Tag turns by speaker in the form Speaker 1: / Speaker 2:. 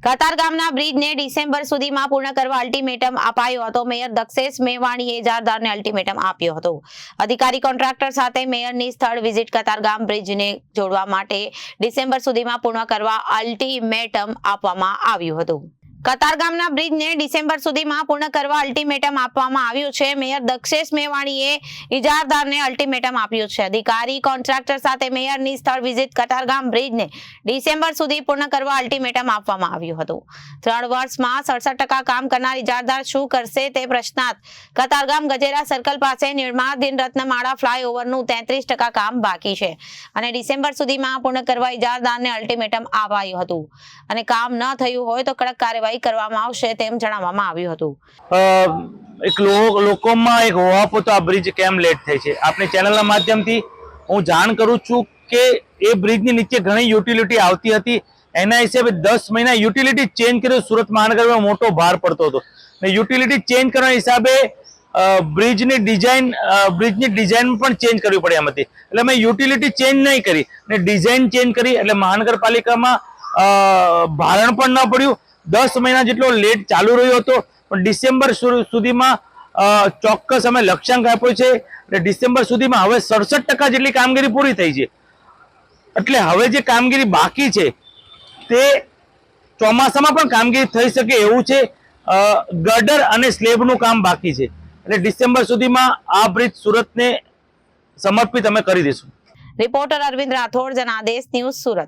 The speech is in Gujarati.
Speaker 1: કતારગામના બ્રિજને ડિસેમ્બર સુધીમાં પૂર્ણ કરવા અલ્ટિમેટમ અપાયો હતો। મેયર દક્ષેશ મેવાણીએ ઇજારદારને અલ્ટિમેટમ આપ્યો હતો। અધિકારી કોન્ટ્રાક્ટર સાથે મેયરની સ્થળ વિઝિટ કતારગામ બ્રિજને જોડવા માટે ડિસેમ્બર સુધીમાં પૂર્ણ કરવા અલ્ટિમેટમ આપવામાં આવ્યું હતું। કતારગામના બ્રિજને ડિસેમ્બર સુધીમાં પૂર્ણ કરવા અલ્ટિમેટમ આપવામાં આવ્યું છે। મેયર દક્ષેશ મેવાણીએ ઇજારદારને અલ્ટિમેટમ આપ્યું છે। અધિકારી કોન્ટ્રાક્ટર સાથે મેયરની સ્થળ વિઝિટ કતારગામ બ્રિજને ડિસેમ્બર સુધી પૂર્ણ કરવા અલ્ટિમેટમ આપવામાં આવ્યું હતું। 3 વર્ષમાં 67% કામ કરનાર ઇજારદાર શું કરશે તે પ્રશ્નાર્થ। કતારગામ ગજેરા સર્કલ પાસે નિર્માણાધીન રત્નમાળા ફ્લાયઓવરનું 33% કામ બાકી છે અને ડિસેમ્બર સુધીમાં પૂર્ણ કરવા ઇજારદારને અલ્ટિમેટમ અપાયું હતું અને કામ ન થયું હોય તો કડક કાર્યવાહી કરવામાં આવશે તેમ જણાવવામાં આવ્યું હતું।
Speaker 2: એક લોકોમાં એક હોવાપો તો આ બ્રિજ કેમ લેટ થાય છે। આપણી ચેનલના માધ્યમથી હું જાણ કરું છું કે એ બ્રિજની નીચે ઘણી યુટિલિટી આવતી હતી, એના હિસાબે 10 મહિના યુટિલિટી ચેન્જ કર્યો। સુરત મહાનગરમાં મોટો ભાર પડતો હતો ને યુટિલિટી ચેન્જ કરવાના હિસાબે બ્રિજની ડિઝાઇન પણ ચેન્જ કરવી પડે એમ હતી। એટલે મેં યુટિલિટી ચેન્જ નહીં કરી ને ડિઝાઇન ચેન્જ કરી, એટલે મહાનગરપાલિકામાં ભારણ પણ ન પડ્યું। 10 મહિના જેટલો લેટ ચાલુ રહ્યો હતો, પણ ડિસેમ્બર સુધીમાં ચોક્કસ અમે લક્ષ્યાંક આપ્યો છે એટલે ડિસેમ્બર સુધીમાં હવે 67% જેટલી કામગીરી પૂરી થઈ છે। એટલે હવે જે કામગીરી બાકી છે તે ચોમાસામાં પણ કામગીરી થઈ શકે એવું છે। ગટર અને સ્લેબનું કામ બાકી છે એટલે ડિસેમ્બર સુધીમાં આ બ્રિજ સુરતને સમર્પિત અમે કરી દઈશું।
Speaker 1: Reporter Arvind Rathod, Janadesh news, Surat.